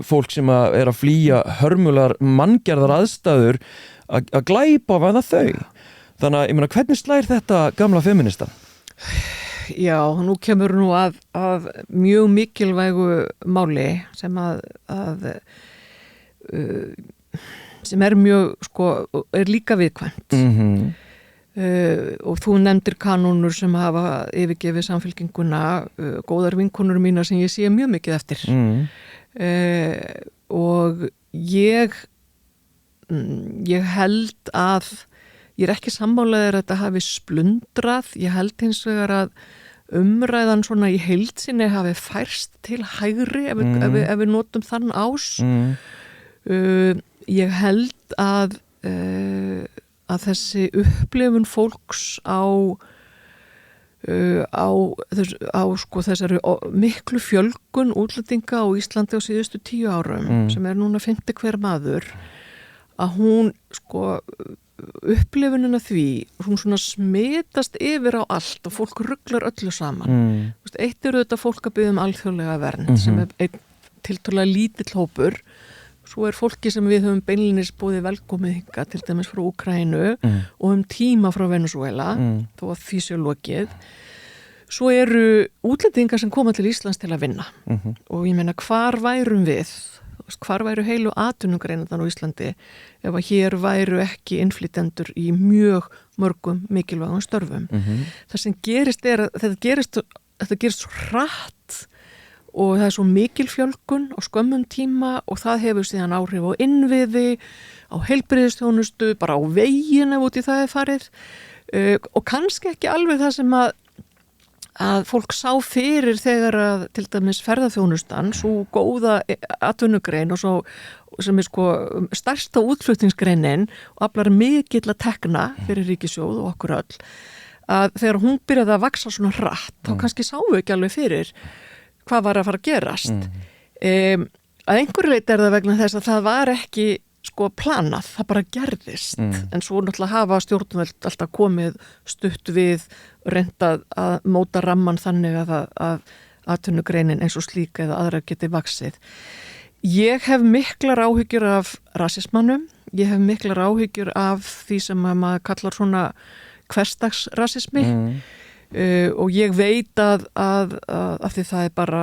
fólk sem að flýja hörmulegar manngerðar aðstæður að glæpa væða þau. Þannig að, ég meina, hvernig slær þetta gamla feministan? Já, nú kemur nú að mjög mikilvægu máli sem sem mjög, sko, líka viðkvæmt. Og þú nefndir kanónur sem hafa yfirgefið samfylkinguna, góðar vinkonur mínar sem ég sé mjög mikið eftir. Og ég held að ég ekki sammálaður að þetta hafi splundrað, ég held hins vegar að umræðan svona í heild sinni hafi færst til hægri ef við notum þann ás. Ég held að þessi upplifun fólks á sko þessari miklu fjölgun útlendinga á Íslandi á síðustu 10 árum sem núna 50 hver maður að hún sko upplifunina því, hún svona smitast yfir á allt og fólk ruglar öllu saman. Eitt þetta fólk að biðja alþjóðlega vernd sem einn tiltölulega lítill hópur. Svo fólki sem við höfum beinlinis bóðið velkomið hingað til dæmis frá Úkraínu og tíma frá Venezuela þó að því sé lokið. Svo útlendingar sem koma til Íslands til að vinna og ég meina hvar værum við? Hvar væru heilu atvinnugreinarnar á Íslandi ef að hér væru ekki innflytjendur í mjög mörgum mikilvægum störfum. Það sem gerist að þetta gerist svo hratt og það svo mikil fjölgun á skömmum tíma og það hefur síðan áhrif á innviði, á heilbrigðisþjónustu, bara á veginn ef út í það farið og kannski ekki alveg það sem að fólk sá fyrir þegar að til dæmis ferðaþjónustan, svo góða atvinnugrein og svo sem sko stærsta útflutningsgreinin og aflar mikill að tekna fyrir ríkissjóð og okkur öll, að þegar hún byrjaði að vaksa svona hratt, þá kannski sáu við ekki alveg fyrir hvað var að fara að gerast. Að einhverju leyti það vegna þess að það var ekki sko planað, það bara gerðist en svo náttúrulega hafa stjórnvöld alltaf komið stutt við reyndað að móta ramman þannig að atvinnugreinin eins og slíka eða aðra geti vaxið. Ég hef miklar áhyggjur af rasismanum, ég hef miklar áhyggjur af því sem maður kallar svona hversdagsrasismi og ég veit að því það bara,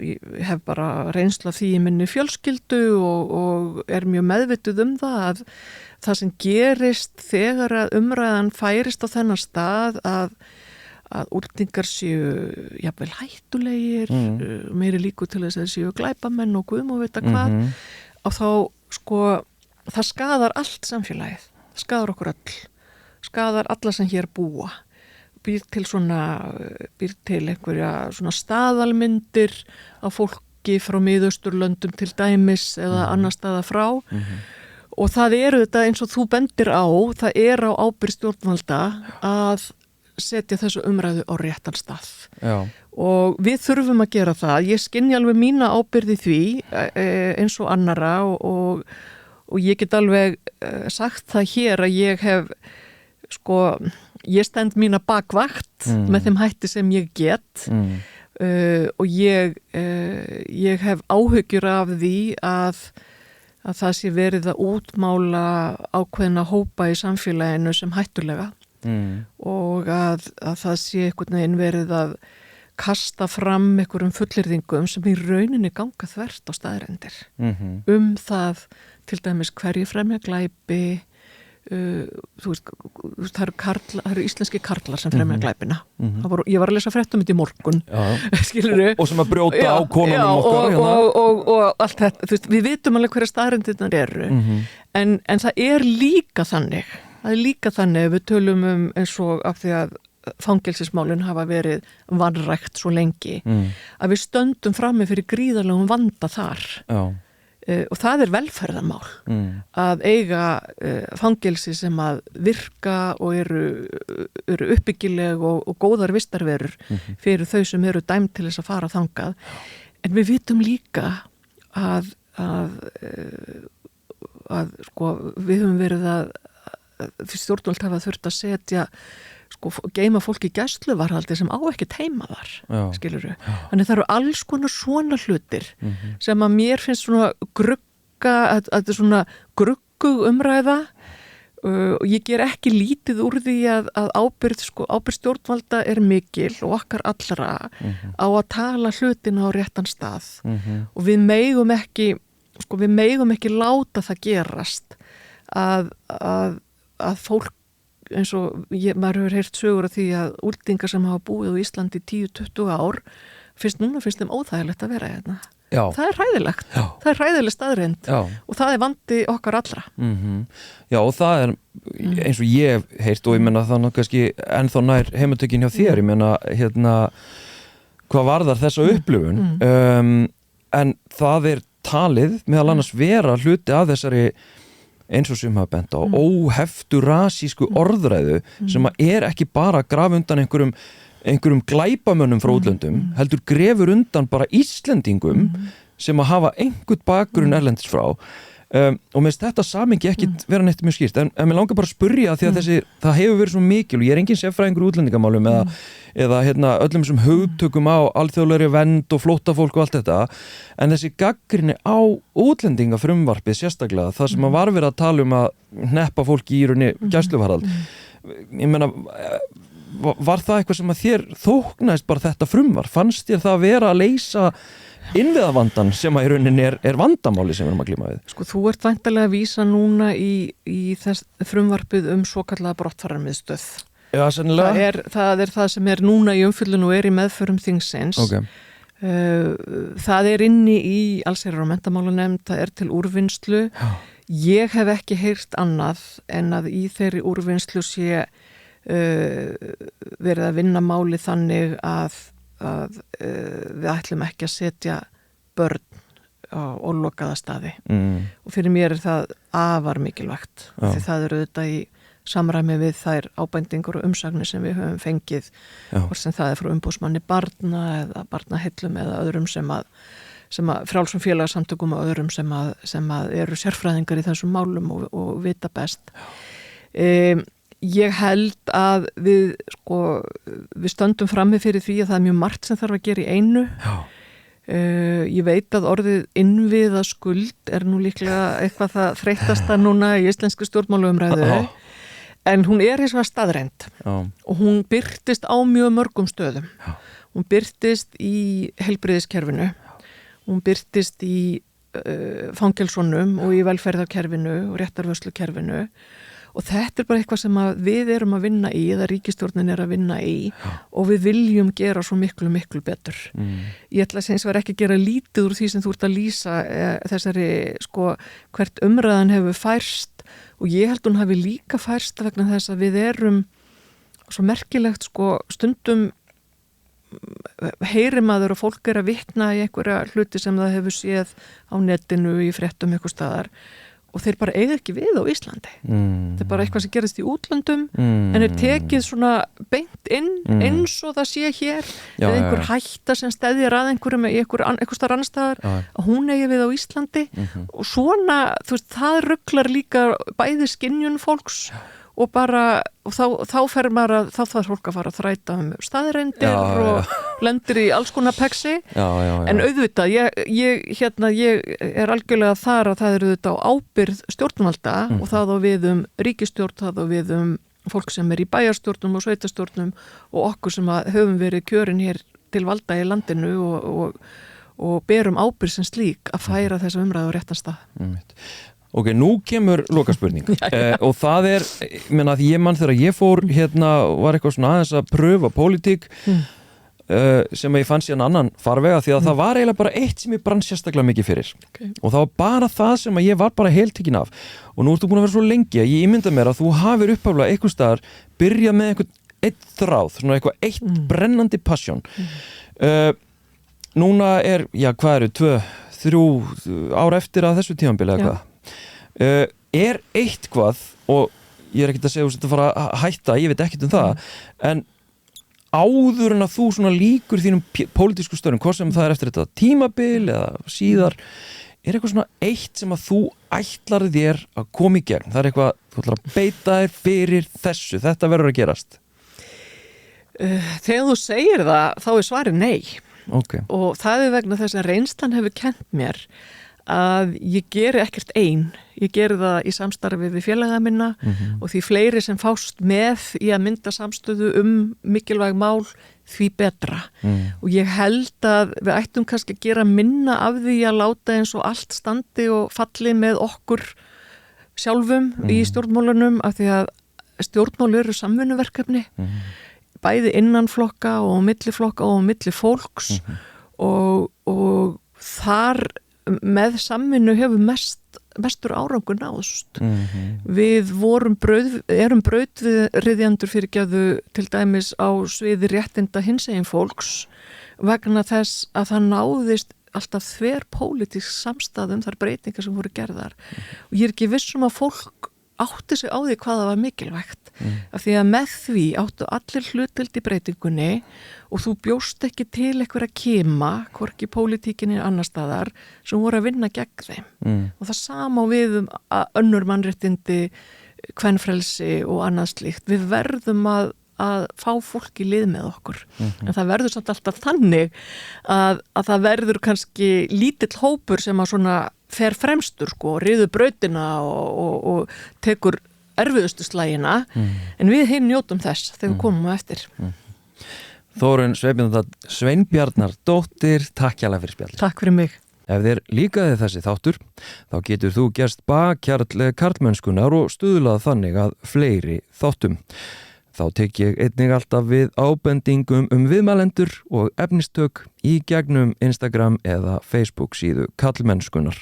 ég hef bara reynsla því í minni fjölskyldu og mjög meðvituð það að það sem gerist þegar að umræðan færist á þennan stað að útlendingar séu jafnvel hættulegir, meiri líku til þess að séu glæpamenn og guðm og vita hvað og þá sko það skadar allt samfélagið, það skadar okkur öll, skadar alla sem hér búa. Býr til einhverja svona staðalmyndir af fólki frá Miðausturlöndum til dæmis eða annar staða frá og það þetta eins og þú bendir á, það á ábyrgð stjórnvalda að setja þessu umræðu á réttan stað. Já. Og við þurfum að gera það. Ég skynja alveg mína ábyrgð í því eins og annara og ég get alveg sagt það hér að ég hef sko ég stend mína bakvakt með þeim hætti sem ég get og ég hef áhyggjur af því að það sé verið að útmála ákveðna hópa í samfélaginu sem hættulega og að það sé einhvern veginn verið að kasta fram einhverjum fullyrðingum sem í rauninni ganga þvert á staðrendir það til dæmis hverju fremja glæpi þú veist, það eru íslenski karlar sem fremja glæpina ég var að lesa fréttum í morgun skilurðu og sem að brjóta á konunum okkar og allt þetta, þú veist, við vitum alveg hverja staðrendirnar eru en það er líka þannig ef við tölum eins og af því að fangelsismálin hafa verið vanrækt svo lengi að við stöndum frammi fyrir gríðarlegum vanda þar og það er velferðarmál að eiga fangelsi sem að virka og eru uppbyggileg og góðar vistarverur fyrir þau sem eru dæmd til þess að fara þangað en við vitum líka að sko við höfum verið að stjórnvöld hafa þurft að setja sko geima fólki í gæsluvarðhaldi sem á ekkert heima þar, skilurðu. Þannig það eru alls konar svona hlutir sem að mér finnst svona grugga, að þetta er svona gruggug umræða og ég ger ekki lítið úr því að ábyrgð stjórnvalda er mikil og okkar allra á að tala hlutina á réttan stað og við megum ekki láta það gerast að fólk eins og maður hefur heyrt sögur af því að útlendingar sem hafa búið á Íslandi 10-20 ár finnst þeim óþægilegt að vera hérna. Það er hræðilegt. Það er hræðileg staðreynd og það er vandi okkar allra. Já og það er eins og ég hef heyrt og ég menna það kannski ennþá nær heimatökin hjá þér, ég menna hérna hvað varðar þessa upplifun en það er talið meðal annars vera hluti af þessari eins og sem hafa bent á óheftu rasísku orðræðu sem að er ekki bara að grafa undan einhverjum glæpamönnum frá útlöndum, heldur grefur undan bara Íslendingum sem að hafa einhvern bakgrunn erlendis frá og með þetta samingi ekki vera neitt mjög skýrt en mér langar bara að spyrja því að það hefur verið svo mikil og ég er engin sérfræðingur í útlendingamálum eða hérna, öllum þessum hugtökum á alþjóðlegri vernd og flóttafólk og allt þetta en þessi gagnrýni á útlendingafrumvarpið sérstaklega það sem að var verið að tala um að hneppa fólki í rauninni gæsluvarðhald ég meina var það eitthvað sem að þér þóknaðist bara þetta frumvarp, fannst þér það vera að leysa innviðavandan sem að í rauninni er vandamáli sem við erum að glíma við? Sko, þú ert væntanlega að vísa núna í þess frumvarpið svokallaða brottfararmiðstöð. Já, sennilega. Það er það sem er núna í umfjöllun og er í meðförum þingsins. Okay. Það er inni í allsherjar- og menntamálanefnd, það er til úrvinnslu. Ég hef ekki heyrt annað en að í þeirri úrvinnslu sé verið að vinna máli þannig að við ætlum ekki að setja börn á ólokaða staði og fyrir mér er það afar mikilvægt því það eru auðvitað í samræmi við þær ábendingur og umsagnir sem við höfum fengið hvort sem það er frá umboðsmanni barna eða barnaheillum eða öðrum sem að frjálsum félagsamtökum og öðrum sem að eru sérfræðingar í þessum málum og vita best Ég held að við stöndum frammi fyrir því að það er mjög margt sem þarf að gera í einu. Ég veit að orðið innviða skuld er nú líklega eitthvað það þreyttasta núna í íslenski stjórnmálaumræðu en hún er hins vegar staðreynd og hún birtist á mjög mörgum stöðum. Hún birtist í heilbrigðiskerfinu, hún birtist í fangelsunum og í velferðarkerfinu og réttarvörslukerfinu og þetta er bara eitthvað sem við erum að vinna í eða ríkisstjórnin er að vinna í og við viljum gera svo miklu betur. Ég ætla að segja ekki að gera lítið úr því sem þú ert að lýsa þessari hvert umræðan hefur færst og ég held hún hafi líka færst vegna þess að við erum svo merkilegt stundum heyrir maður og fólk er að vitna í einhverja hluti sem það hefur séð á netinu í fréttum einhver staðar og þeir bara eiga ekki við á Íslandi. Þetta er bara eitthvað sem gerist í útlöndum en er tekið svona beint inn eins og það sé hér eða einhver hætta sem steðjar að einhverjum einhver staðar annar staðar að hún eigi við á Íslandi og svona, þú veist, það ruglar líka bæði skynjun fólks og bara, og þá fer maður að, þá þarf fólk að fara að þræta staðreyndir og lendir í alls konar pexi, en auðvitað ég er algjörlega þar að það eru auðvitað á ábyrgð stjórnvalda og það á við ríkisstjórn, það á við fólk sem er í bæjarstjórnum og sveitastjórnum og okkur sem höfum verið kjörin hér til valda í landinu og berum ábyrgð sem slík að færa þessa umræðu á réttan stað. Ok, nú kemur lokaspurning og það því ég mann þegar ég fór var eitthvað svona aðeins að pröfa pólitík sem ég fann síðan annan farvega því að það var eiginlega bara eitt sem ég brann sérstaklega mikið fyrir og það var bara það sem ég var bara heltekinn af og nú ertu búin að vera svo lengi að ég ímynda mér að þú hafir upphaflega einhvers staðar byrjað með eitt þráð, svona eitthvað eitt brennandi passion núna hvað eru 2-3 ár eftir að þessu tímabili eða hvað eitthvað og ég ekkert að segja að fara að hætta, ég veit ekkert það en áður en að þú svona líkur þínum pólitísku störfum, hvort sem það eftir þetta tímabil eða síðar eitthvað svona eitt sem að þú ætlar þér að koma í gegn, það eitthvað þú ætlar að beita þér fyrir þessu, þetta verður að gerast Þegar þú segir það, þá er svarið nei og það vegna þess að reynslan hefur kennt mér að ég geri ekkert ég geri það í samstarfi við félaga minna og því fleiri sem fást með í að mynda samstöðu mikilvæg mál því betra og ég held að við ættum kannski að gera minna af því að láta eins og allt standi og falli með okkur sjálfum í stjórnmálunum af því að stjórnmál eru samvinnuverkefni bæði innan flokka og milli flokka og milli fólks og þar með samvinnu hefur mestur árangur náðst. Við erum brautryðjendur til dæmis á sviði réttinda hinsegin fólks vegna þess að það náðist alltaf þverpólitísk samstaða þær breytingar sem voru gerðar. Og ég er ekki viss að fólk átti sig á því hvað það var mikilvægt af því að með því áttu allir hlutdeild í breytingunni og þú bjóst ekki til einhverja kima hvorki pólitíkinni annar staðar sem voru að vinna gegn þeim og það sama við önnur mannréttindi, kvenfrelsi og annað slíkt. Við verðum að fá fólk í lið með okkur en það verður samt alltaf þannig að það verður kannski lítill hópur sem að svona fer fremstur riður brautina og tekur erfiðustu slagina en við hinn njótum þess þegar við komum á eftir Þórunn Sveinbjarnardóttir, takk hjá fyrir spjall. Takk fyrir mig. Ef þér líkaði þessi þáttur, þá getur þú gerst bakhjarl karlmennskunar og stuðlað þannig að fleiri þáttum. Þá tek ég einnig alltaf við ábendingum viðmælendur og efnistök í gegnum Instagram eða Facebook síðu karlmennskunar.